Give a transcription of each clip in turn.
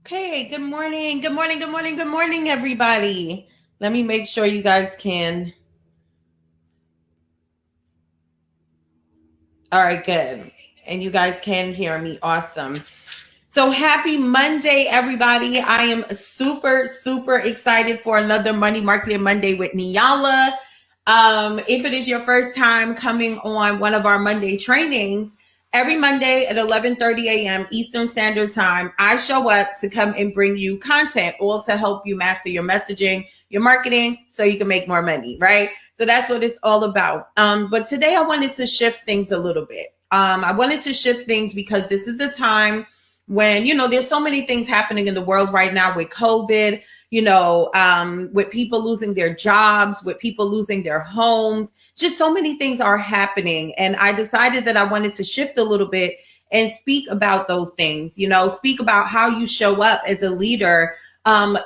Okay, good morning. Good morning. Good morning. Good morning, everybody. Let me make sure you guys can. All right, good. And you guys can hear me. Awesome. So happy Monday, everybody. I am super excited for another Money Market Monday with Nyala. If it is your first time coming on one of our Monday trainings, every Monday at 11:30 a.m. Eastern Standard Time, I show up to come and bring you content, all to help you master your messaging, your marketing, so you can make more money, right? So that's what it's all about. But today I wanted to shift things a little bit. I wanted to shift things because this is the time when, there's so many things happening in the world right now with COVID, with people losing their jobs, with people losing their homes. Just so many things are happening. And I decided that I wanted to shift a little bit and speak about those things, speak about how you show up as a leader,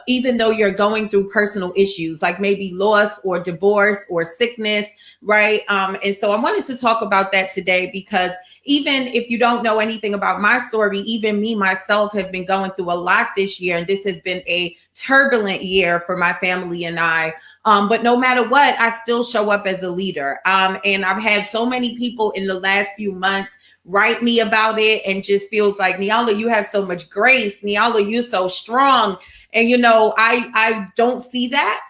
even though you're going through personal issues like maybe loss or divorce or sickness, right? And so I wanted to talk about that today because even if you don't know anything about my story, even me myself have been going through a lot this year, and this has been a turbulent year for my family and I. But no matter what, I still show up as a leader. And I've had so many people in the last few months write me about it and just feels like, Nyala, you have so much grace. Nyala, you're so strong. And, I don't see that.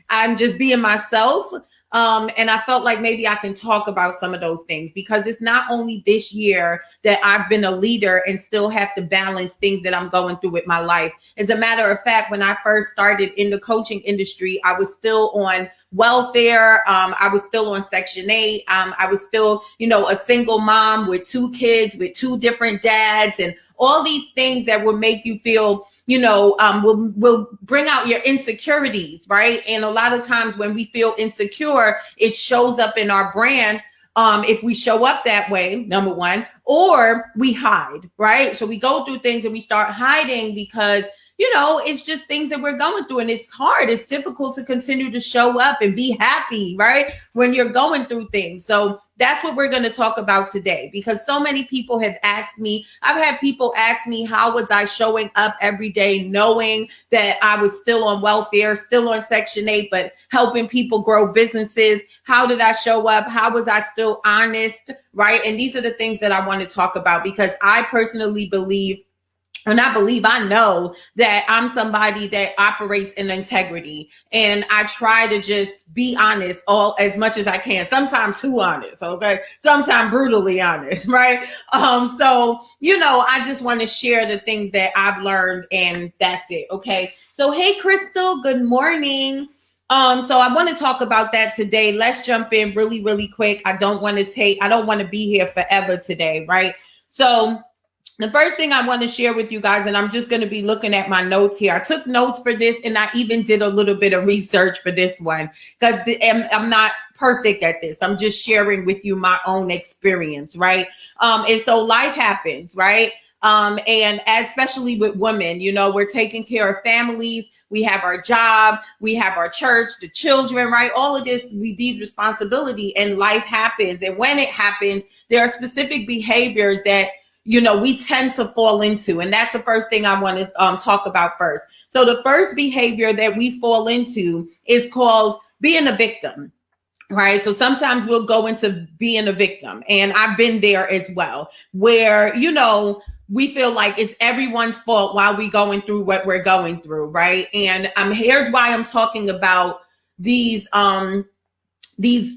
I'm just being myself. And I felt like maybe I can talk about some of those things because it's not only this year that I've been a leader and still have to balance things that I'm going through with my life. As a matter of fact, when I first started in the coaching industry, I was still on welfare. I was still on Section 8. I was still, a single mom with 2 kids, with 2 different dads, and all these things that will make you feel, will bring out your insecurities, right? And a lot of times when we feel insecure, it shows up in our brand. If we show up that way, number one, or we hide, right? So we go through things and we start hiding because it's just things that we're going through and it's hard. It's difficult to continue to show up and be happy, right? When you're going through things. So that's what we're going to talk about today because so many people have asked me. I've had people ask me, how was I showing up every day knowing that I was still on welfare, still on Section 8, but helping people grow businesses? How did I show up? How was I still honest, right? And these are the things that I want to talk about because I personally believe, and I know that I'm somebody that operates in integrity, and I try to just be honest all as much as I can. Sometimes too honest, okay? Sometimes brutally honest, right? So I just want to share the things that I've learned, and that's it, okay? So hey, Crystal, good morning. So I want to talk about that today. Let's jump in really quick. I don't want to be here forever today, right? So the first thing I want to share with you guys, and I'm just going to be looking at my notes here. I took notes for this and I even did a little bit of research for this one because I'm not perfect at this. I'm just sharing with you my own experience, right? And so life happens, right? And especially with women, we're taking care of families. We have our job, we have our church, the children, right? All of this, these responsibility, and life happens. And when it happens, there are specific behaviors that we tend to fall into. And that's the first thing I want to talk about first. So the first behavior that we fall into is called being a victim. Right. So sometimes we'll go into being a victim. And I've been there as well, where, we feel like it's everyone's fault while we're going through what we're going through. Right. And here's why I'm talking about these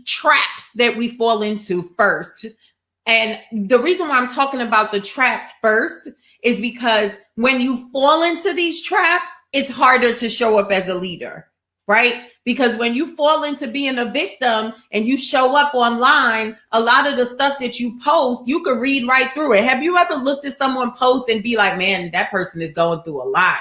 traps that we fall into first. And the reason why I'm talking about the traps first is because when you fall into these traps, it's harder to show up as a leader, right? Because when you fall into being a victim and you show up online, a lot of the stuff that you post, you could read right through it. Have you ever looked at someone post and be like, man, that person is going through a lot?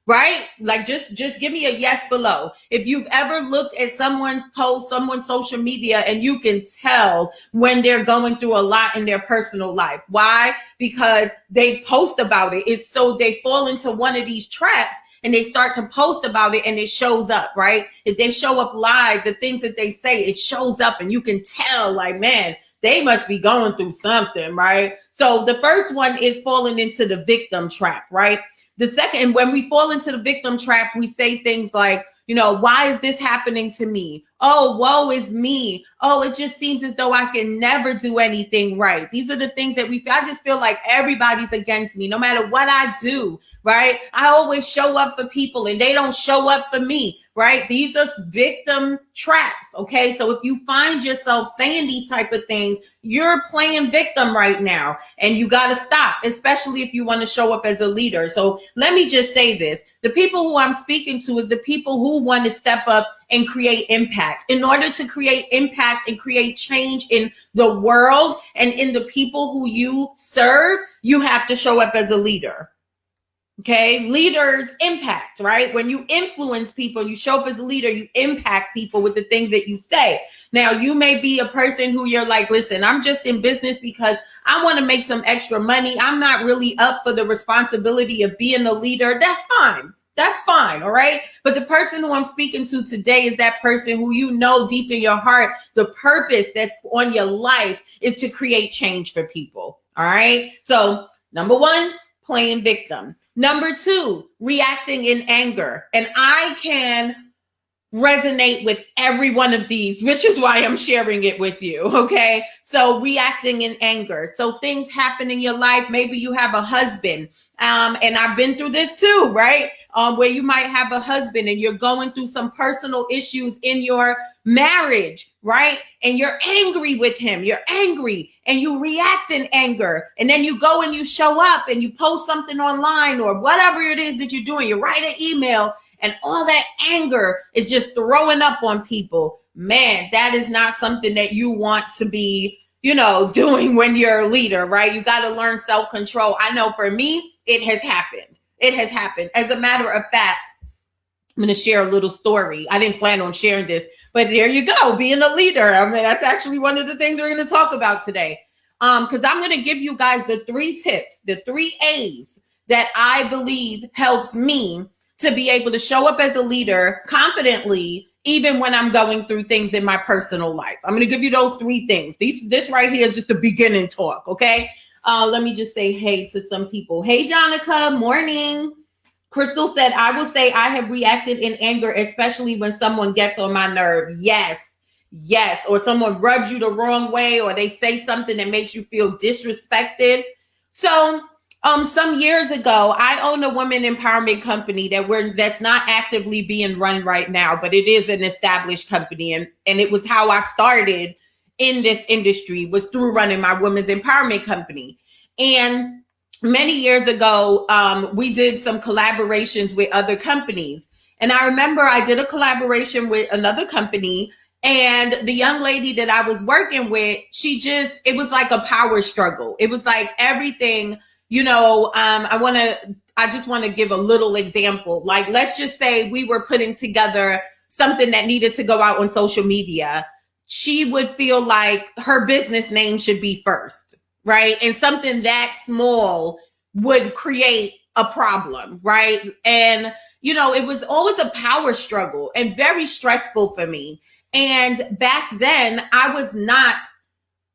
Right? Like just give me a yes below. If you've ever looked at someone's post, someone's social media, and you can tell when they're going through a lot in their personal life. Why? Because they post about it. It's so they fall into one of these traps and they start to post about it and it shows up, right? If they show up live, the things that they say, it shows up and you can tell like, man, they must be going through something, right? So the first one is falling into the victim trap, right? The second, when we fall into the victim trap, we say things like, why is this happening to me? Oh, woe is me. Oh, it just seems as though I can never do anything right. These are the things that I just feel like everybody's against me, no matter what I do, right? I always show up for people and they don't show up for me, right? These are victim traps, okay? So if you find yourself saying these type of things, you're playing victim right now, and you got to stop, especially if you want to show up as a leader. So let me just say this. The people who I'm speaking to is the people who want to step up and create impact. In order to create impact and create change in the world and in the people who you serve, you have to show up as a leader. Okay, leaders impact, right? When you influence people, you show up as a leader, you impact people with the things that you say. Now, you may be a person who you're like, listen, I'm just in business because I want to make some extra money. I'm not really up for the responsibility of being a leader. That's fine. That's fine. All right. But the person who I'm speaking to today is that person who, deep in your heart, the purpose that's on your life is to create change for people. All right. So number one, playing victim. Number two, reacting in anger. And I can resonate with every one of these, which is why I'm sharing it with you. Okay. So reacting in anger. So things happen in your life. Maybe you have a husband. And I've been through this too, right? Where you might have a husband and you're going through some personal issues in your marriage, right? And you're angry with him. You're angry and you react in anger. And then you go and you show up and you post something online or whatever it is that you're doing. You write an email and all that anger is just throwing up on people. Man, that is not something that you want to be, doing when you're a leader, right? You got to learn self-control. I know for me, it has happened. It has happened. As a matter of fact, I'm going to share a little story. I didn't plan on sharing this, but there you go. Being a leader. I mean, that's actually one of the things we're going to talk about today. Because I'm going to give you guys the 3 tips, the 3 A's that I believe helps me to be able to show up as a leader confidently, even when I'm going through things in my personal life. I'm going to give you those 3 things. This right here is just the beginning talk. Okay. Let me just say hey to some people. Hey, Jonica, morning. Crystal said, I will say I have reacted in anger, especially when someone gets on my nerve. Yes. Or someone rubs you the wrong way, or they say something that makes you feel disrespected. So some years ago, I own a women empowerment company that's not actively being run right now, but it is an established company. And it was how I started in this industry, was through running my women's empowerment company. And many years ago, we did some collaborations with other companies. And I remember I did a collaboration with another company, and the young lady that I was working with, it was like a power struggle. It was like everything, I just want to give a little example. Like, let's just say we were putting together something that needed to go out on social media. She would feel like her business name should be first, right? And something that small would create a problem, right? And, it was always a power struggle and very stressful for me. And back then, I was not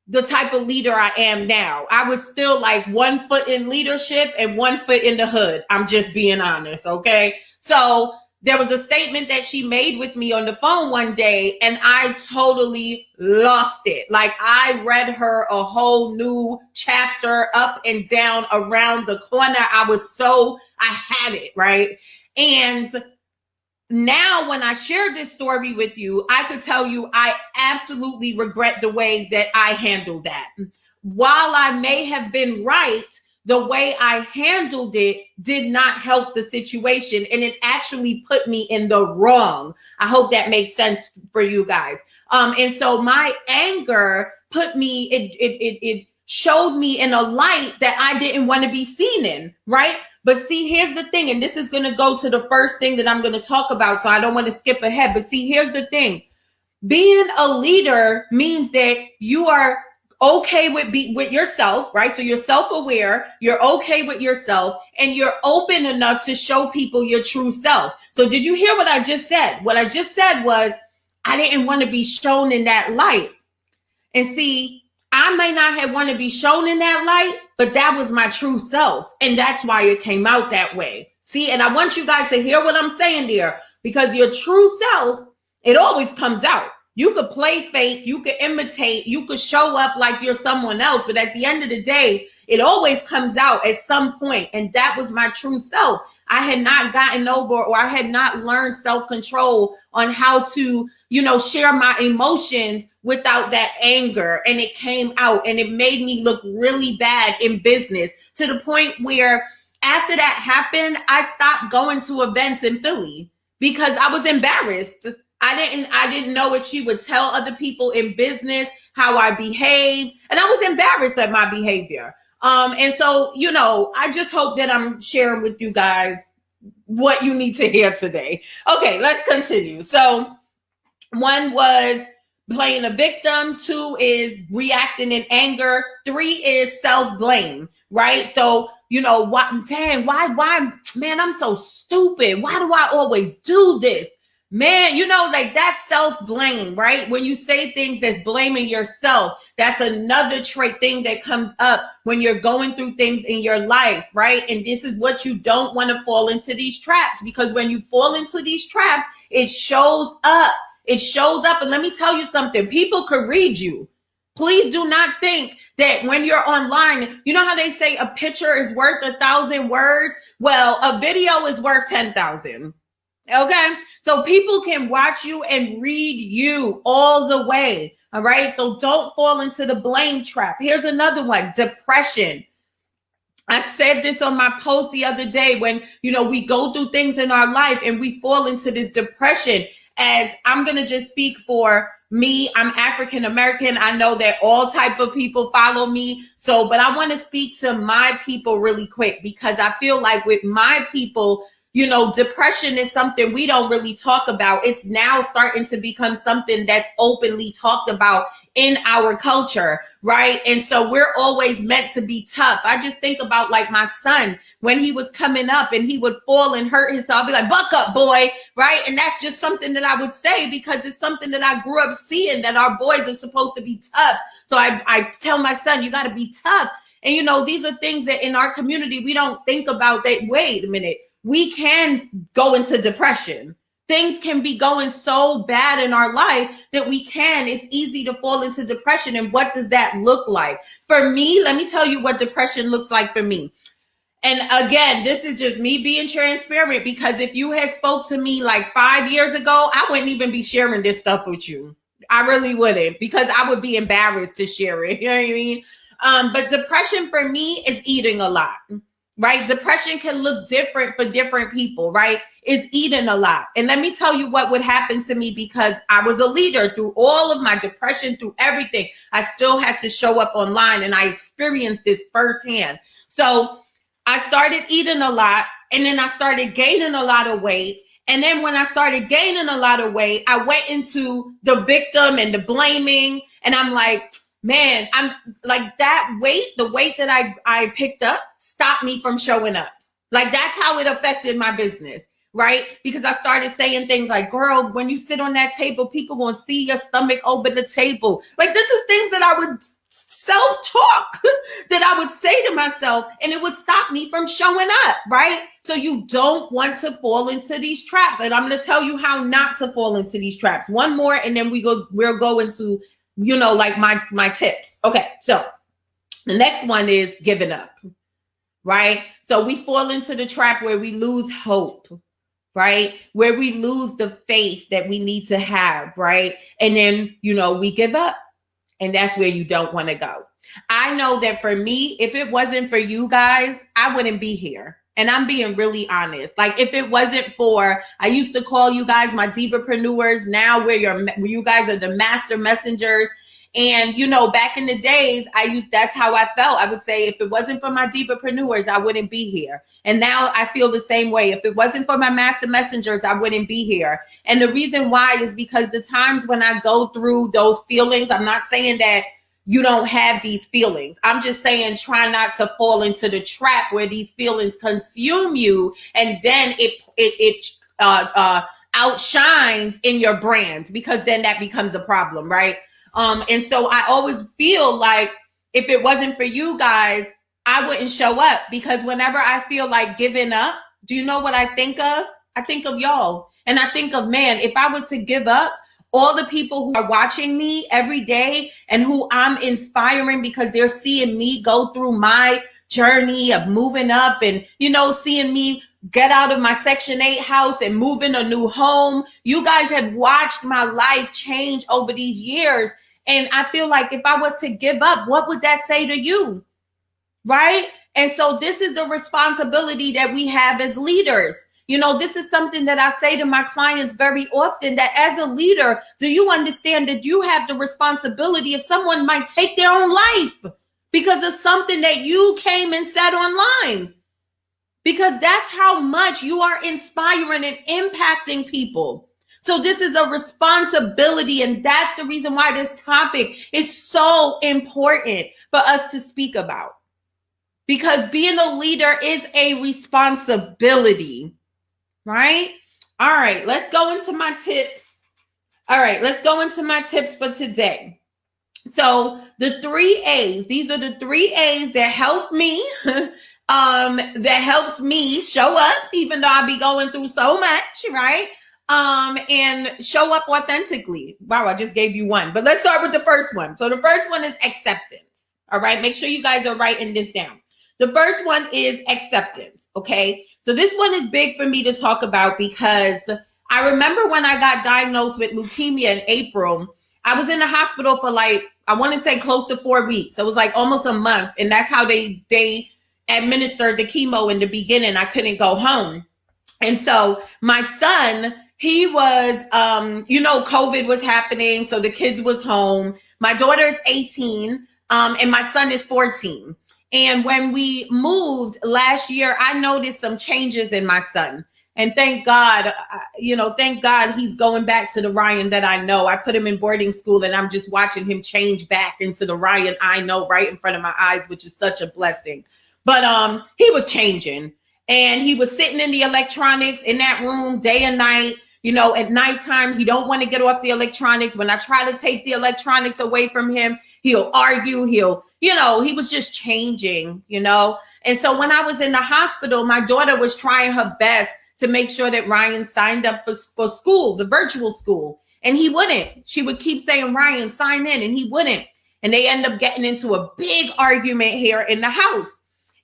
the type of leader I am now. I was still like 1 foot in leadership and 1 foot in the hood. I'm just being honest, okay? So there was a statement that she made with me on the phone one day, and I totally lost it. Like, I read her a whole new chapter up and down around the corner. I had it, right? And now when I share this story with you, I could tell you I absolutely regret the way that I handled that. While I may have been right, the way I handled it did not help the situation, and it actually put me in the wrong. I hope that makes sense for you guys. And so my anger it showed me in a light that I didn't want to be seen in, right? But see, here's the thing, and this is going to go to the first thing that I'm going to talk about, so I don't want to skip ahead. But see, here's the thing. Being a leader means that you are okay with yourself, right? So you're self-aware, you're okay with yourself, and you're open enough to show people your true self. So did you hear what I just said? What I just said was, I didn't want to be shown in that light. And see, I may not have wanted to be shown in that light, but that was my true self. And that's why it came out that way. See, and I want you guys to hear what I'm saying there, because your true self, it always comes out. You could play fake, you could imitate, you could show up like you're someone else, but at the end of the day, it always comes out at some point. And that was my true self. I had not gotten over, or I had not learned self-control on how to, share my emotions without that anger. And it came out and it made me look really bad in business, to the point where after that happened, I stopped going to events in Philly because I was embarrassed. I didn't know if she would tell other people in business how I behaved, and I was embarrassed at my behavior. And so, I just hope that I'm sharing with you guys what you need to hear today. Okay, let's continue. So 1 was playing a victim. 2 is reacting in anger. 3 is self-blame, right? So, why, man, I'm so stupid. Why do I always do this? Man, like that's self-blame, right? When you say things that's blaming yourself, that's another trait thing that comes up when you're going through things in your life, right? And this is what you don't want to fall into these traps, because when you fall into these traps, it shows up. It shows up. And let me tell you something. People could read you. Please do not think that when you're online, you know how they say a picture is worth 1,000 words? Well, a video is worth 10,000. Okay. So people can watch you and read you all the way. All right. So don't fall into the blame trap. Here's another one: depression. I said this on my post the other day. When, we go through things in our life and we fall into this depression. As I'm going to just speak for me, I'm African American. I know that all type of people follow me. So, but I want to speak to my people really quick, because I feel like with my people, depression is something we don't really talk about. It's now starting to become something that's openly talked about in our culture, right? And so we're always meant to be tough. I just think about like my son, when he was coming up and he would fall and hurt himself, I'd be like, buck up, boy, right? And that's just something that I would say, because it's something that I grew up seeing, that our boys are supposed to be tough. So I tell my son, you got to be tough. And, these are things that in our community, we don't think about. That, wait a minute, we can go into depression. Things can be going so bad in our life that it's easy to fall into depression. And what does that look like? For me, let me tell you what depression looks like for me. And again, this is just me being transparent, because if you had spoke to me like 5 years ago, I wouldn't even be sharing this stuff with you. I really wouldn't, because I would be embarrassed to share it. You know what I mean? But depression for me is eating a lot. Right? Depression can look different for different people, right? It's eating a lot. And let me tell you what would happen to me, because I was a leader through all of my depression, through everything. I still had to show up online, and I experienced this firsthand. So I started eating a lot, and then I started gaining a lot of weight. And then when I started gaining a lot of weight, I went into the victim and the blaming. And I'm like, man, I'm like, that weight, the weight that I picked up stopped me from showing up. Like, that's how it affected my business, right? Because I started saying things like, girl, when you sit on that table, people gonna see your stomach over the table. Like, this is things that I would self-talk that I would say to myself, and it would stop me from showing up, right? So you don't want to fall into these traps. And I'm going to tell you how not to fall into these traps. One more, and then we'll go into, like my tips. Okay. So the next one is giving up, right? So we fall into the trap where we lose hope, right? Where we lose the faith that we need to have, right? And then, we give up. And that's where you don't want to go. I know that for me, if it wasn't for you guys, I wouldn't be here. And I'm being really honest. Like, if it wasn't for, I used to call you guys my divapreneurs. Now you guys are the master messengers. And, back in the days, that's how I felt. I would say, if it wasn't for my divapreneurs, I wouldn't be here. And now I feel the same way. If it wasn't for my master messengers, I wouldn't be here. And the reason why is because the times when I go through those feelings, I'm not saying that you don't have these feelings. I'm just saying, try not to fall into the trap where these feelings consume you. And then it outshines in your brand, because then that becomes a problem, right? And so I always feel like if it wasn't for you guys, I wouldn't show up, because whenever I feel like giving up, do you know what I think of? I think of y'all. And I think of, man, if I was to give up all the people who are watching me every day and who I'm inspiring because they're seeing me go through my journey of moving up and, seeing me get out of my Section 8 house and move in a new home. You guys have watched my life change over these years. And I feel like if I was to give up, what would that say to you? Right? And so this is the responsibility that we have as leaders. This is something that I say to my clients very often, that as a leader, do you understand that you have the responsibility if someone might take their own life because of something that you came and said online? Because that's how much you are inspiring and impacting people. So this is a responsibility, and that's the reason why this topic is so important for us to speak about. Because being a leader is a responsibility, right? All right, let's go into my tips. All right, let's go into my tips for today. So the 3 A's, these are the 3 A's that help me, that helps me show up, even though I be going through so much, right? And show up authentically. Wow, I just gave you one, but let's start with the first one. So the first one is acceptance. All right, make sure you guys are writing this down. The first one is acceptance, okay? So this one is big for me to talk about because I remember when I got diagnosed with leukemia in April, I was in the hospital for I want to say close to 4 weeks. So it was almost a month. And that's how they administered the chemo in the beginning. I couldn't go home. And so my son, he was, COVID was happening. So the kids was home. My daughter is 18 and my son is 14. And when we moved last year, I noticed some changes in my son. And thank God, thank God he's going back to the Ryan that I know. I put him in boarding school and I'm just watching him change back into the Ryan I know right in front of my eyes, which is such a blessing. But he was changing and he was sitting in the electronics in that room day and night. At nighttime, he don't want to get off the electronics. When I try to take the electronics away from him, he'll argue. He was just changing, And so when I was in the hospital, my daughter was trying her best to make sure that Ryan signed up for school, the virtual school. And he wouldn't. She would keep saying, Ryan, sign in. And he wouldn't. And they end up getting into a big argument here in the house.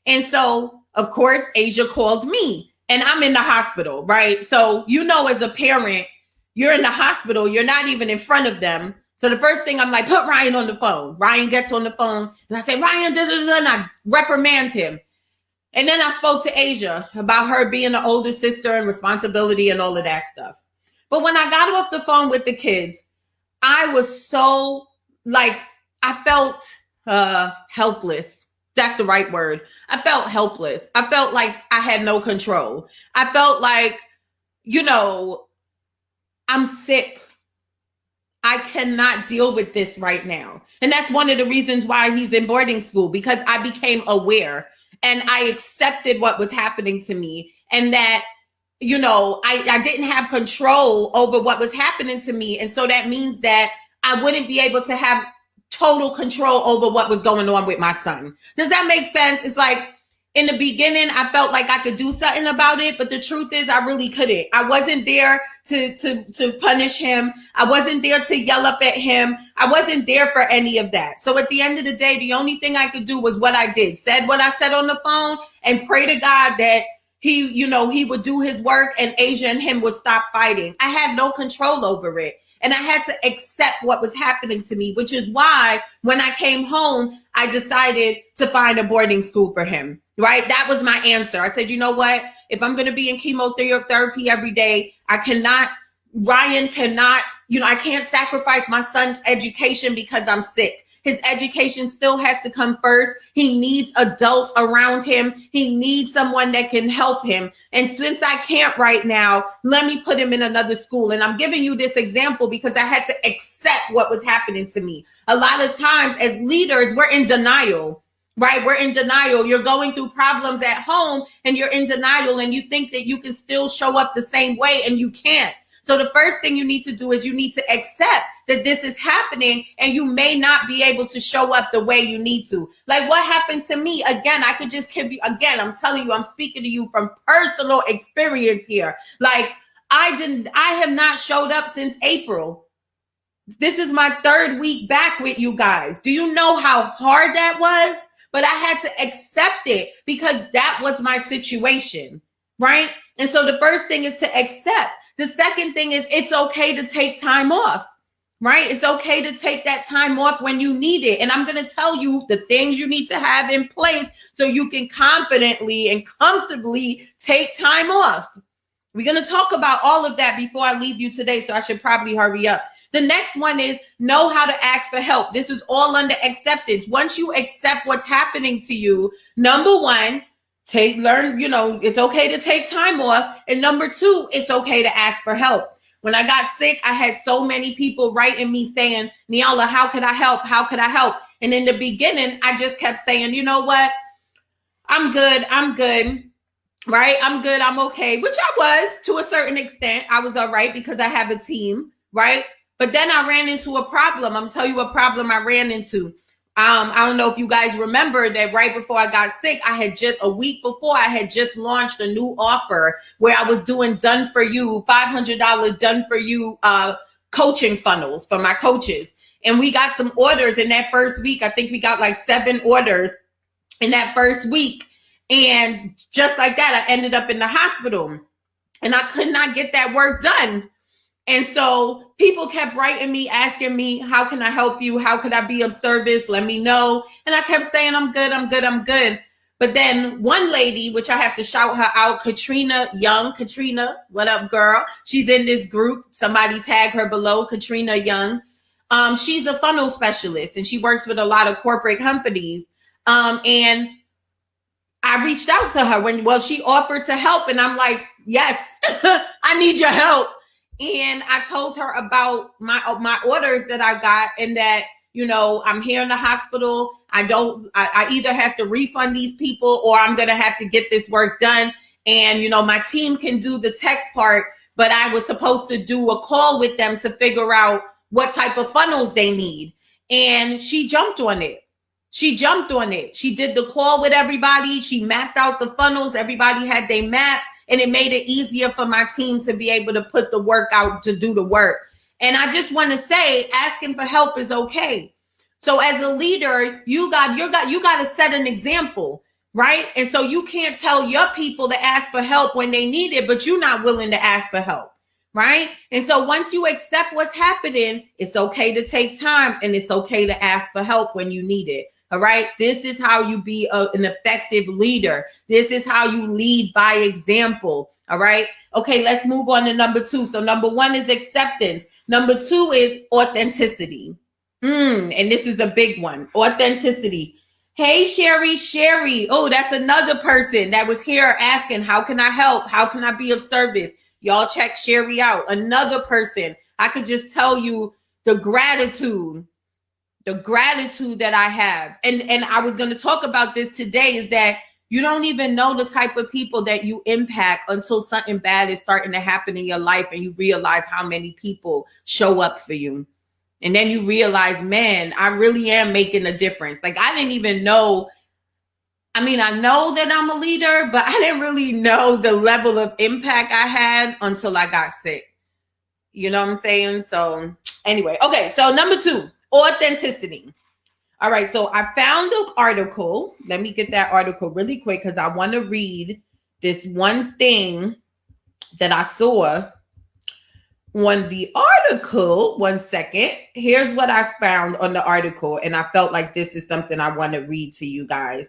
And so, of course, Asia called me. And I'm in the hospital, right? So, as a parent, you're in the hospital. You're not even in front of them. So the first thing I'm like, put Ryan on the phone. Ryan gets on the phone. And I say, Ryan, and I reprimand him. And then I spoke to Asia about her being the older sister and responsibility and all of that stuff. But when I got off the phone with the kids, I was so I felt helpless. That's the right word. I felt helpless. I felt like I had no control. I felt like, I'm sick. I cannot deal with this right now. And that's one of the reasons why he's in boarding school, because I became aware and I accepted what was happening to me and that, I didn't have control over what was happening to me. And so that means that I wouldn't be able to have total control over what was going on with my son. Does that make sense? It's like in the beginning, I felt like I could do something about it, but the truth is I really couldn't. I wasn't there to punish him. I wasn't there to yell up at him. I wasn't there for any of that. So at the end of the day, the only thing I could do was what I did, said what I said on the phone and pray to God that he would do his work and Asia and him would stop fighting. I had no control over it. And I had to accept what was happening to me, which is why when I came home, I decided to find a boarding school for him, right? That was my answer. I said, you know what? If I'm going to be in chemotherapy every day, Ryan cannot, I can't sacrifice my son's education because I'm sick. His education still has to come first. He needs adults around him. He needs someone that can help him. And since I can't right now, let me put him in another school. And I'm giving you this example because I had to accept what was happening to me. A lot of times as leaders, we're in denial, right? We're in denial. You're going through problems at home and you're in denial and you think that you can still show up the same way and you can't. So the first thing you need to do is you need to accept that this is happening and you may not be able to show up the way you need to. Like what happened to me, again, I could just give you, again, I'm telling you, I'm speaking to you from personal experience here. Like I have not showed up since April. This is my 3rd week back with you guys. Do you know how hard that was? But I had to accept it because that was my situation, right? And so the first thing is to accept. The second thing is it's okay to take time off, right? It's okay to take that time off when you need it. And I'm going to tell you the things you need to have in place so you can confidently and comfortably take time off. We're going to talk about all of that before I leave you today, so I should probably hurry up. The next one is know how to ask for help. This is all under acceptance. Once you accept what's happening to you, number one, learn, it's okay to take time off. And number two, it's okay to ask for help. When I got sick, I had so many people writing me saying, Nyala, how could I help? How could I help? And in the beginning, I just kept saying, you know what? I'm good. Right? I'm good. I'm okay. Which I was to a certain extent. I was all right because I have a team, right? But then I ran into a problem. I'm telling you a problem I ran into. I don't know if you guys remember that right before I got sick, a week before, I had just launched a new offer where I was doing done for you, $500 done for you coaching funnels for my coaches. And we got some orders in that first week. I think we got like 7 orders in that first week. And just like that, I ended up in the hospital and I could not get that work done. And so people kept writing me, asking me, how can I help you? How could I be of service? Let me know. And I kept saying, I'm good. But then one lady, which I have to shout her out, Katrina Young. Katrina, what up, girl? She's in this group. Somebody tag her below, Katrina Young. She's a funnel specialist and she works with a lot of corporate companies. And I reached out to her she offered to help. And I'm like, yes, I need your help. And I told her about my orders that I got and that, I'm here in the hospital. I either have to refund these people or I'm going to have to get this work done. And, my team can do the tech part, but I was supposed to do a call with them to figure out what type of funnels they need. And she jumped on it. She did the call with everybody. She mapped out the funnels. Everybody had their map. And it made it easier for my team to be able to put the work out to do the work. And I just want to say, asking for help is okay. So as a leader, you got to set an example, right? And so you can't tell your people to ask for help when they need it, but you're not willing to ask for help, right? And so once you accept what's happening, it's okay to take time and it's okay to ask for help when you need it. All right. This is how you be an effective leader. This is how you lead by example. All right. Okay. Let's move on to number 2. So number 1 is acceptance. Number 2 is authenticity. And this is a big one. Authenticity. Hey, Sherry. Oh, that's another person that was here asking, how can I help? How can I be of service? Y'all check Sherry out. Another person. I could just tell you the gratitude that I have. And I was going to talk about this today is that you don't even know the type of people that you impact until something bad is starting to happen in your life and you realize how many people show up for you. And then you realize, man, I really am making a difference. Like I didn't even know. I mean, I know that I'm a leader, but I didn't really know the level of impact I had until I got sick. You know what I'm saying? So anyway, okay. So number 2. Authenticity. All right. So I found an article. Let me get that article really quick because I want to read this one thing that I saw on the article. One second. Here's what I found on the article. And I felt like this is something I want to read to you guys.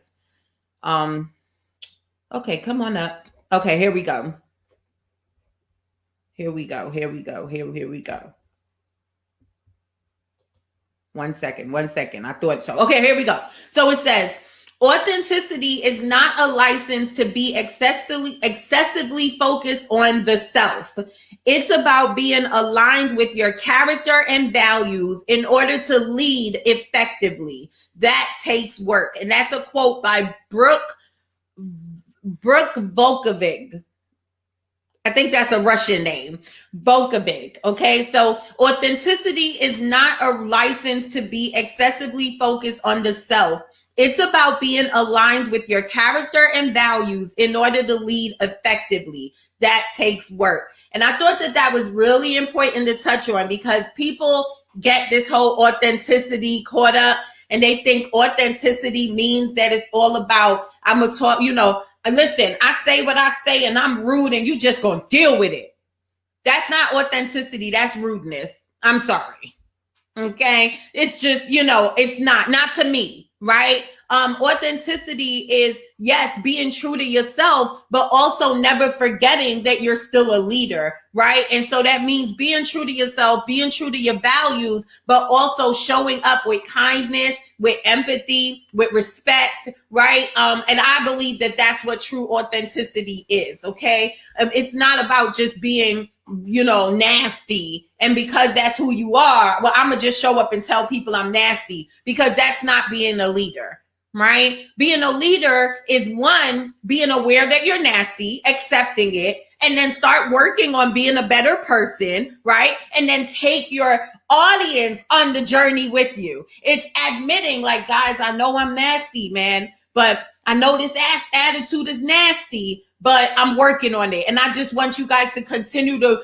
Okay, come on up. Okay, here we go. Here we go. One second. I thought so. Okay, here we go. So it says, authenticity is not a license to be excessively focused on the self. It's about being aligned with your character and values in order to lead effectively. That takes work. And that's a quote by Brooke Volkovic. I think that's a Russian name, Volkovic. Okay, so authenticity is not a license to be excessively focused on the self. It's about being aligned with your character and values in order to lead effectively. That takes work. And I thought that that was really important to touch on, because people get this whole authenticity caught up, and they think authenticity means that it's all about, I'm going to talk, listen, I say what I say and I'm rude and you just going to deal with it. That's not authenticity. That's rudeness. I'm sorry. Okay. It's just, it's not to me, right? Authenticity is, yes, being true to yourself, but also never forgetting that you're still a leader, right? And so that means being true to yourself, being true to your values, but also showing up with kindness, with empathy, with respect, right? And I believe that that's what true authenticity is, okay? It's not about just being nasty, and because that's who you are, well, I'm gonna just show up and tell people I'm nasty, because that's not being a leader, right? Being a leader is, one, being aware that you're nasty, accepting it, and then start working on being a better person, right? And then take your audience on the journey with you. It's admitting, like, guys, I know I'm nasty, man, but I know this attitude is nasty, but I'm working on it. And I just want you guys to continue to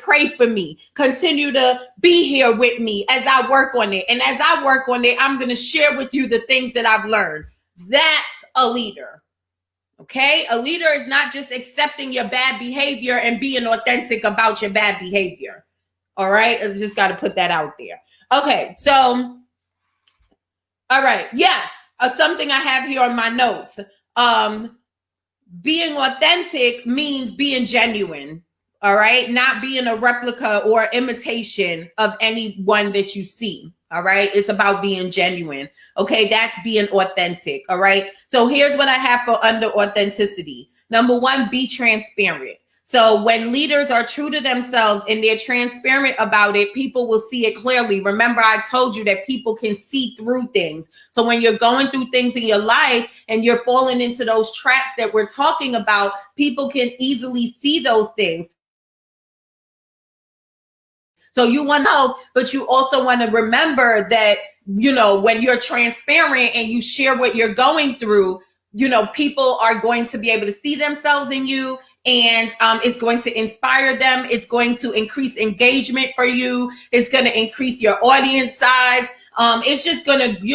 pray for me, continue to be here with me as I work on it. And as I work on it, I'm going to share with you the things that I've learned. That's a leader. Okay. A leader is not just accepting your bad behavior and being authentic about your bad behavior. All right. I just got to put that out there. Okay. So, all right. Yes. Something I have here on my notes. Being authentic means being genuine. All right. Not being a replica or imitation of anyone that you see. All right. It's about being genuine. Okay. That's being authentic. All right. So here's what I have for under authenticity. Number one, be transparent. So when leaders are true to themselves and they're transparent about it, people will see it clearly. Remember, I told you that people can see through things. So when you're going through things in your life and you're falling into those traps that we're talking about, people can easily see those things. So you want to know, but you also want to remember that, when you're transparent and you share what you're going through, people are going to be able to see themselves in you, and it's going to inspire them. It's going to increase engagement for you. It's going to increase your audience size. You're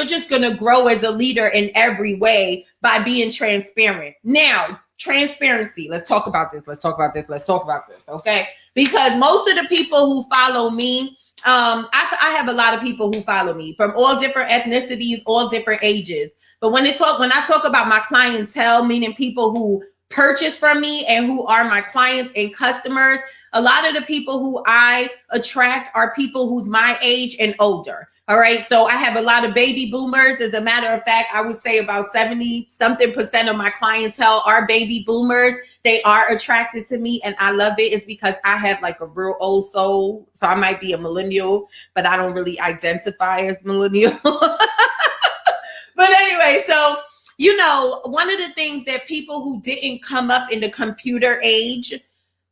just going to grow as a leader in every way by being transparent. Now, transparency. Let's talk about this. Okay. Because most of the people who follow me, I have a lot of people who follow me from all different ethnicities, all different ages. But when I talk about my clientele, meaning people who purchase from me and who are my clients and customers, a lot of the people who I attract are people who's my age and older. All right. So I have a lot of baby boomers. As a matter of fact, I would say about 70-something% of my clientele are baby boomers. They are attracted to me, and I love it. It's because I have like a real old soul. So I might be a millennial, but I don't really identify as millennial. But anyway, so, one of the things that people who didn't come up in the computer age,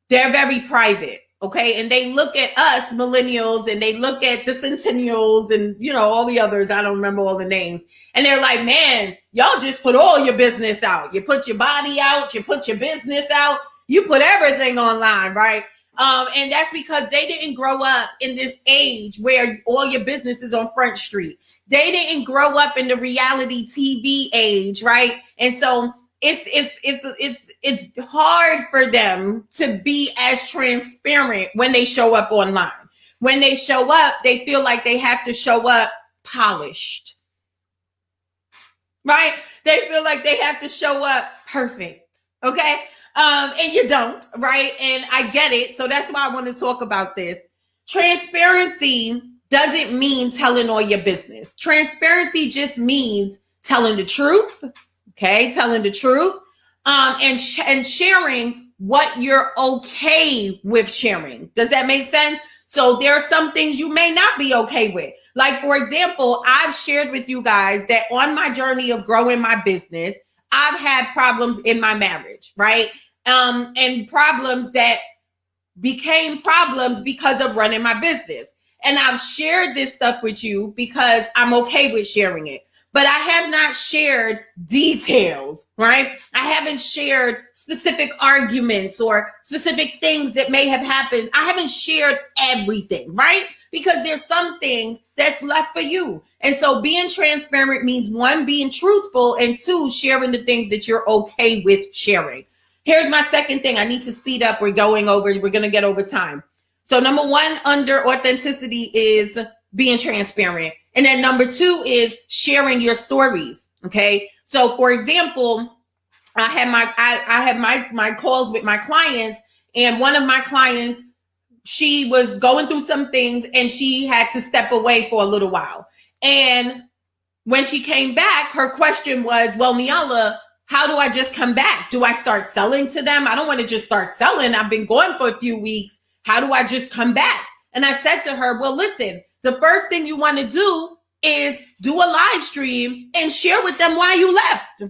they're very private. Okay. And they look at us millennials and they look at the centennials and, all the others. I don't remember all the names. And they're like, man, y'all just put all your business out. You put your body out. You put your business out. You put everything online. Right. And that's because they didn't grow up in this age where all your business is on Front Street. They didn't grow up in the reality TV age. Right. And so it's hard for them to be as transparent when they show up online. When they show up, they feel like they have to show up polished, right? They feel like they have to show up perfect, okay? And you don't, right? And I get it. So that's why I want to talk about this. Transparency doesn't mean telling all your business. Transparency just means telling the truth. Okay, telling the truth, and sharing what you're okay with sharing. Does that make sense? So there are some things you may not be okay with. Like, for example, I've shared with you guys that on my journey of growing my business, I've had problems in my marriage, right? and problems that became problems because of running my business. And I've shared this stuff with you because I'm okay with sharing it. But I have not shared details, right? I haven't shared specific arguments or specific things that may have happened. I haven't shared everything, right? Because there's some things that's left for you. And so being transparent means, one, being truthful, and two, sharing the things that you're okay with sharing. Here's my second thing. I need to speed up. We're going to get over time. So number one under authenticity is being transparent. And then number two is sharing your stories. Okay. So for example, I have my calls with my clients, and one of my clients, she was going through some things and she had to step away for a little while. And when she came back, her question was, well, Nyala, how do I just come back? Do I start selling to them? I don't want to just start selling. I've been going for a few weeks. How do I just come back? And I said to her, well, listen, the first thing you want to do is do a live stream and share with them why you left.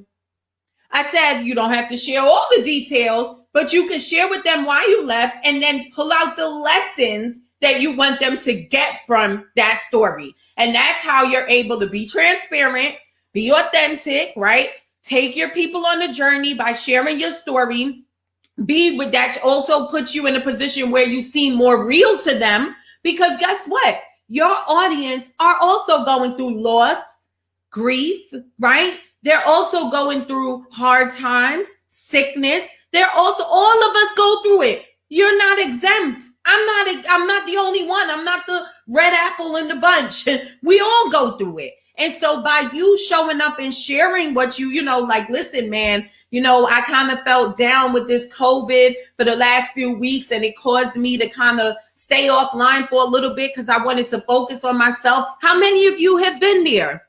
I said, you don't have to share all the details, but you can share with them why you left and then pull out the lessons that you want them to get from that story. And that's how you're able to be transparent, be authentic, right? Take your people on the journey by sharing your story. That also puts you in a position where you seem more real to them, because guess what? Your audience are also going through loss, grief, right? They're also going through hard times, sickness. They're also, all of us go through it. You're not exempt. I'm not the only one. I'm not the red apple in the bunch. We all go through it. And so by you showing up and sharing what like, listen, man, I kind of felt down with this COVID for the last few weeks, and it caused me to kind of stay offline for a little bit because I wanted to focus on myself. How many of you have been there?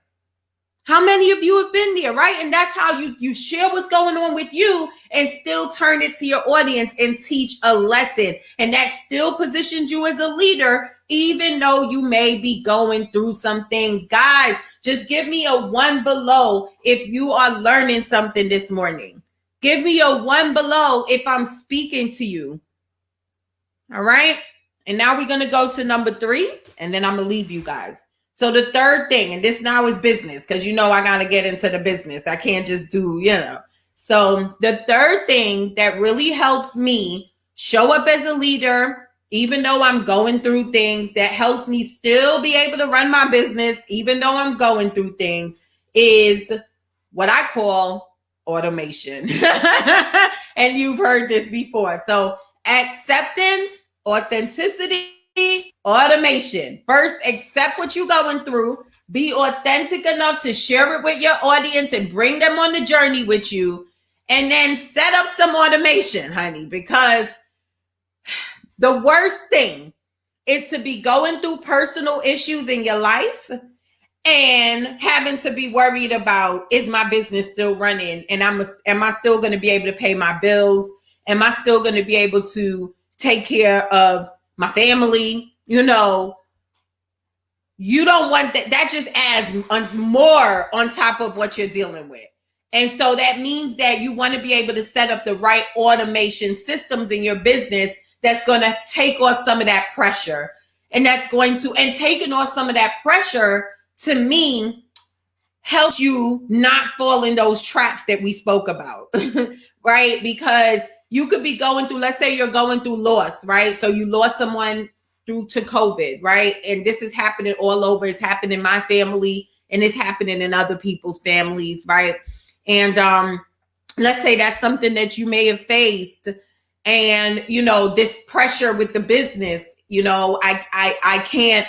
How many of you have been there, right? And that's how you share what's going on with you and still turn it to your audience and teach a lesson. And that still positions you as a leader, even though you may be going through some things. Guys, just give me a 1 below if you are learning something this morning. Give me a 1 below if I'm speaking to you. All right. And now we're going to go to number 3, and then I'm going to leave you guys. So the third thing, and this now is business, because I got to get into the business. I can't just do, So the third thing that really helps me show up as a leader, even though I'm going through things, that helps me still be able to run my business, even though I'm going through things, is what I call automation. And you've heard this before. So acceptance, authenticity, automation. First, accept what you're going through. Be authentic enough to share it with your audience and bring them on the journey with you. And then set up some automation, honey, because the worst thing is to be going through personal issues in your life and having to be worried about, is my business still running? And am I still going to be able to pay my bills? Am I still going to be able to take care of my family? You don't want that. That just adds more on top of what you're dealing with. And so that means that you want to be able to set up the right automation systems in your business that's going to take off some of that pressure. And taking off some of that pressure, to me, helps you not fall in those traps that we spoke about, right? Because you could be going through, let's say you're going through loss, right? So you lost someone due to COVID, right? And this is happening all over. It's happening in my family, and it's happening in other people's families, right? And let's say that's something that you may have faced, and this pressure with the business, I can't.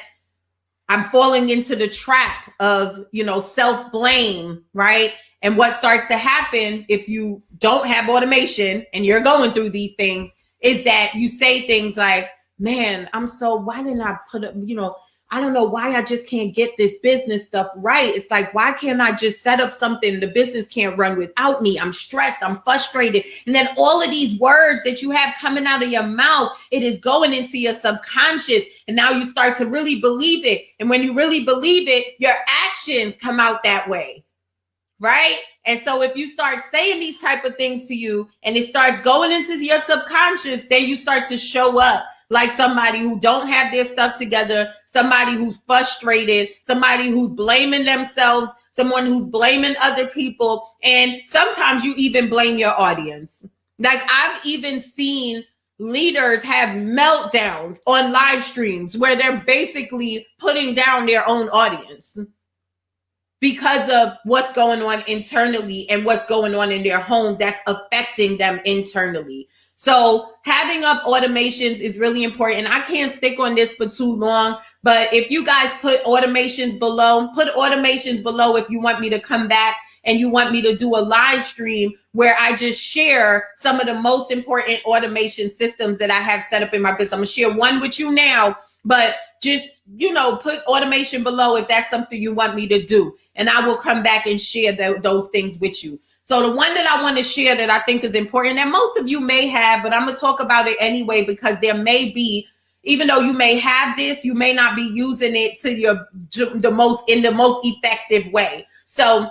I'm falling into the trap of self-blame, right? And what starts to happen if you don't have automation and you're going through these things is that you say things like, man, why didn't I put up, I don't know why I just can't get this business stuff right. It's like, why can't I just set up something? The business can't run without me. I'm stressed. I'm frustrated. And then all of these words that you have coming out of your mouth, it is going into your subconscious. And now you start to really believe it. And when you really believe it, your actions come out that way. right? And so if you start saying these type of things to you and it starts going into your subconscious, then you start to show up like somebody who don't have their stuff together, somebody who's frustrated, somebody who's blaming themselves, someone who's blaming other people. And sometimes you even blame your audience. Like I've even seen leaders have meltdowns on live streams where they're basically putting down their own audience because of what's going on internally and what's going on in their home that's affecting them internally. So having up automations is really important. I can't stick on this for too long, but if you guys put automations below if you want me to come back and you want me to do a live stream where I just share some of the most important automation systems that I have set up in my business. I'm gonna share one with you now, but just, put automation below if that's something you want me to do. And I will come back and share those things with you. So the one that I want to share that I think is important that most of you may have, but I'm going to talk about it anyway, because there may be, even though you may have this, you may not be using it in the most effective way. So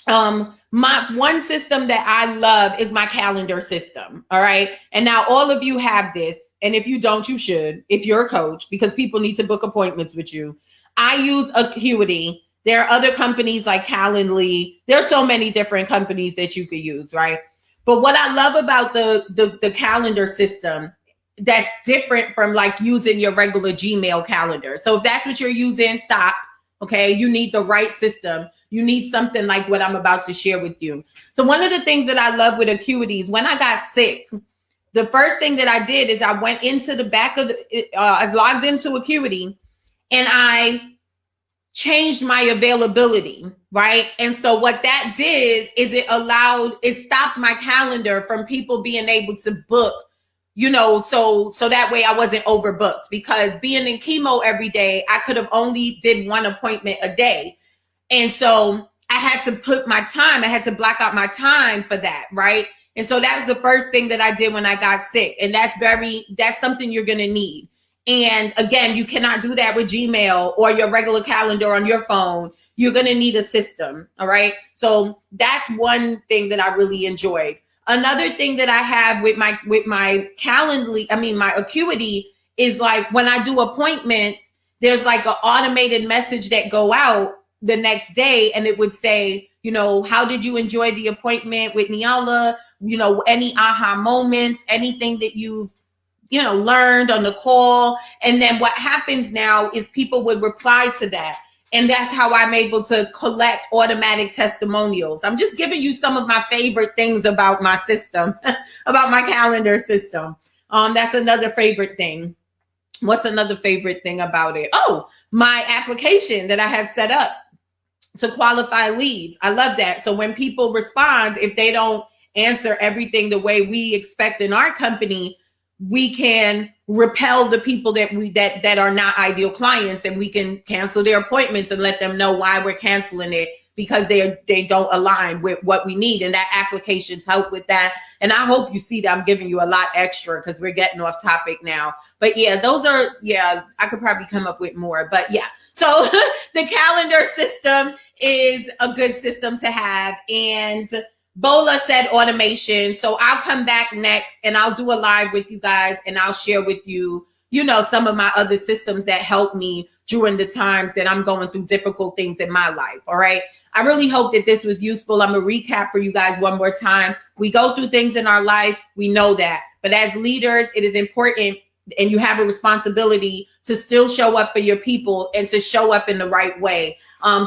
my one system that I love is my calendar system. All right. And now all of you have this. And if you don't, you should, if you're a coach, because people need to book appointments with you. I use Acuity. There are other companies like Calendly. There's so many different companies that you could use, right? But what I love about the calendar system that's different from like using your regular Gmail calendar. So if that's what you're using, stop. Okay. You need the right system. You need something like what I'm about to share with you. So one of the things that I love with Acuity is when I got sick, the first thing that I did is I went into the back of I logged into Acuity and I changed my availability, right? And so what that did is it stopped my calendar from people being able to book, so that way I wasn't overbooked, because being in chemo every day, I could have only did one appointment a day. And so I had to block out my time for that, right? And so that was the first thing that I did when I got sick. And that's something you're going to need. And again, you cannot do that with Gmail or your regular calendar on your phone. You're going to need a system. All right. So that's one thing that I really enjoyed. Another thing that I have with my Calendly, my Acuity, is like when I do appointments, there's like an automated message that go out the next day. And it would say, how did you enjoy the appointment with Nyala? Any aha moments, anything that you've, learned on the call. And then what happens now is people would reply to that. And that's how I'm able to collect automatic testimonials. I'm just giving you some of my favorite things about my system, about my calendar system. That's another favorite thing. What's another favorite thing about it? Oh, my application that I have set up to qualify leads. I love that. So when people respond, if they don't answer everything the way we expect in our company, we can repel the people that are not ideal clients, and we can cancel their appointments and let them know why we're canceling it, because they don't align with what we need. And that applications help with that. And I hope you see that I'm giving you a lot extra, because we're getting off topic now. But yeah, I could probably come up with more, but yeah. So the calendar system is a good system to have. And Bola said automation. So I'll come back next and I'll do a live with you guys, and I'll share with you, some of my other systems that help me during the times that I'm going through difficult things in my life. All right. I really hope that this was useful. I'm going to recap for you guys one more time. We go through things in our life. We know that. But as leaders, it is important, and you have a responsibility to still show up for your people and to show up in the right way.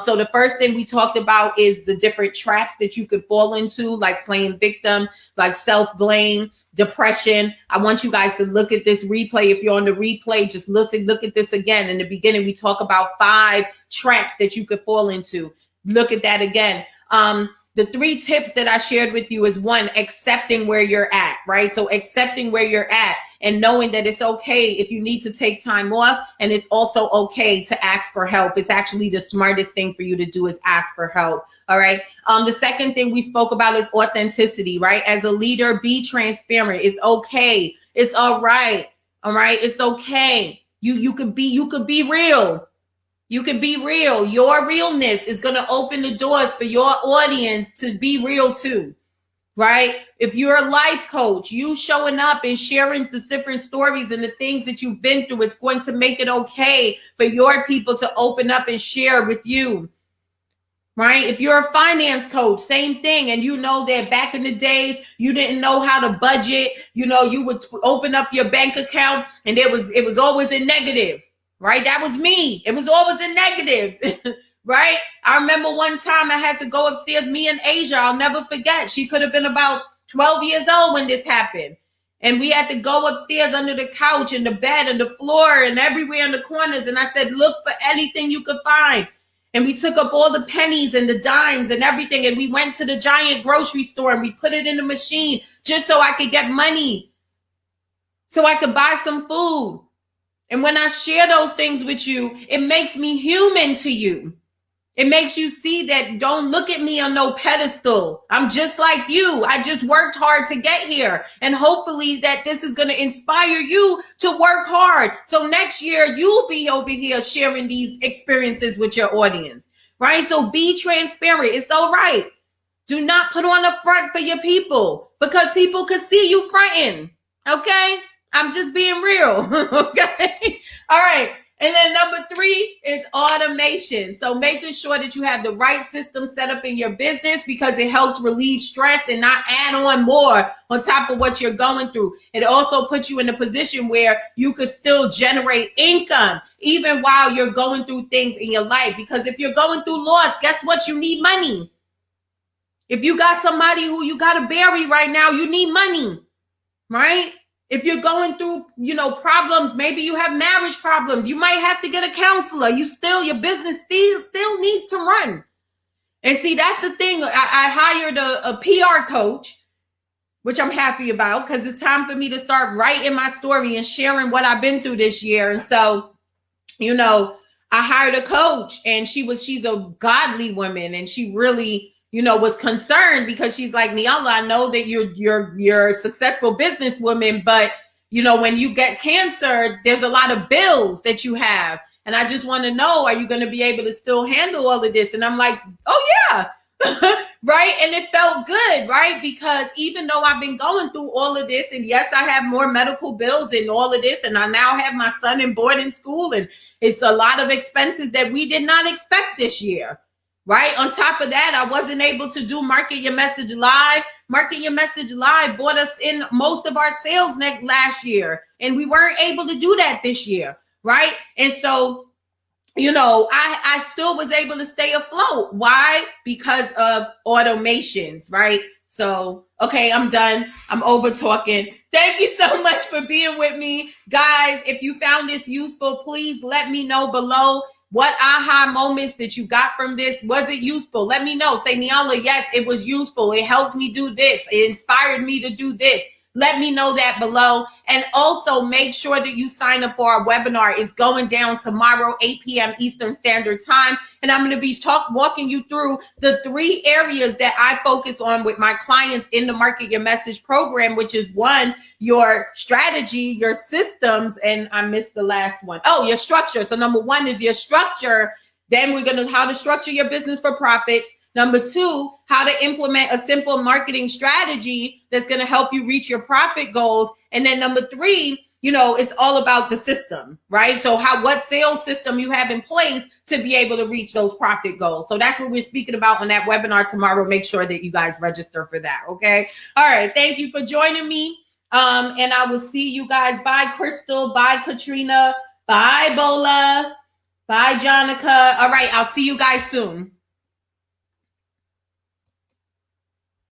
So the first thing we talked about is the different traps that you could fall into, like playing victim, like self-blame, depression. I want you guys to look at this replay. If you're on the replay, just look at this again. In the beginning, we talk about 5 traps that you could fall into. Look at that again. The 3 tips that I shared with you is 1, accepting where you're at, right? So accepting where you're at and knowing that it's okay if you need to take time off, and it's also okay to ask for help. It's actually the smartest thing for you to do is ask for help. All right. The second thing we spoke about is authenticity, right? As a leader, be transparent. It's okay. It's all right. All right. It's okay. You could be real. You can be real. Your realness is going to open the doors for your audience to be real too, right? If you're a life coach, you showing up and sharing the different stories and the things that you've been through, it's going to make it okay for your people to open up and share with you. Right? If you're a finance coach, same thing. And you know that back in the days, you didn't know how to budget. You know, you would open up your bank account and it was always in negative, right? That was me. It was always in negative, right? I remember one time I had to go upstairs, me and Asia, I'll never forget. She could have been about 12 years old when this happened. And we had to go upstairs under the couch and the bed and the floor and everywhere in the corners. And I said, look for anything you could find. And we took up all the pennies and the dimes and everything. And we went to the giant grocery store and we put it in the machine just so I could get money, so I could buy some food. And when I share those things with you, it makes me human to you. It makes you see that don't look at me on no pedestal. I'm just like you. I just worked hard to get here. And hopefully that this is going to inspire you to work hard. So next year you'll be over here sharing these experiences with your audience, right? So be transparent. It's all right. Do not put on a front for your people because people could see you fronting. Okay? I'm just being real. Okay? All right. And then number 3 is automation. So making sure that you have the right system set up in your business because it helps relieve stress and not add on more on top of what you're going through. It also puts you in a position where you could still generate income even while you're going through things in your life. Because if you're going through loss, guess what? You need money. If you got somebody who you got to bury right now, you need money, right? If you're going through, problems, maybe you have marriage problems, you might have to get a counselor. Your business still needs to run. And see, that's the thing. I hired a PR coach, which I'm happy about because it's time for me to start writing my story and sharing what I've been through this year. And so, I hired a coach and she's a godly woman and she really, was concerned because she's like, Nyala, I know that you're a successful businesswoman, but when you get cancer, there's a lot of bills that you have. And I just want to know, are you going to be able to still handle all of this? And I'm like, oh yeah. Right. And it felt good, right? Because even though I've been going through all of this, and yes, I have more medical bills and all of this, and I now have my son in boarding school, and it's a lot of expenses that we did not expect this year. Right. On top of that, I wasn't able to do Market Your Message Live. Market Your Message Live brought us in most of our sales last year, and we weren't able to do that this year. Right. And so, I still was able to stay afloat. Why? Because of automations. Right. So, okay, I'm done. I'm over talking. Thank you so much for being with me. Guys, if you found this useful, please let me know below. What aha moments that you got from this? Was it useful? Let me know. Say, Nyala, yes, it was useful. It helped me do this. It inspired me to do this. Let me know that below. And also make sure that you sign up for our webinar. It's going down tomorrow, 8 p.m. Eastern Standard Time. And I'm going to be walking you through the 3 areas that I focus on with my clients in the Market Your Message program, which is 1, your strategy, your systems, and I missed the last one. Oh, your structure. So number 1 is your structure. Then we're going to how to structure your business for profits. Number 2, how to implement a simple marketing strategy that's going to help you reach your profit goals. And then number 3, it's all about the system, right? So what sales system you have in place to be able to reach those profit goals. So that's what we're speaking about on that webinar tomorrow. Make sure that you guys register for that. Okay. All right. Thank you for joining me. And I will see you guys. Bye, Crystal. Bye, Katrina. Bye, Bola. Bye, Jonica. All right. I'll see you guys soon.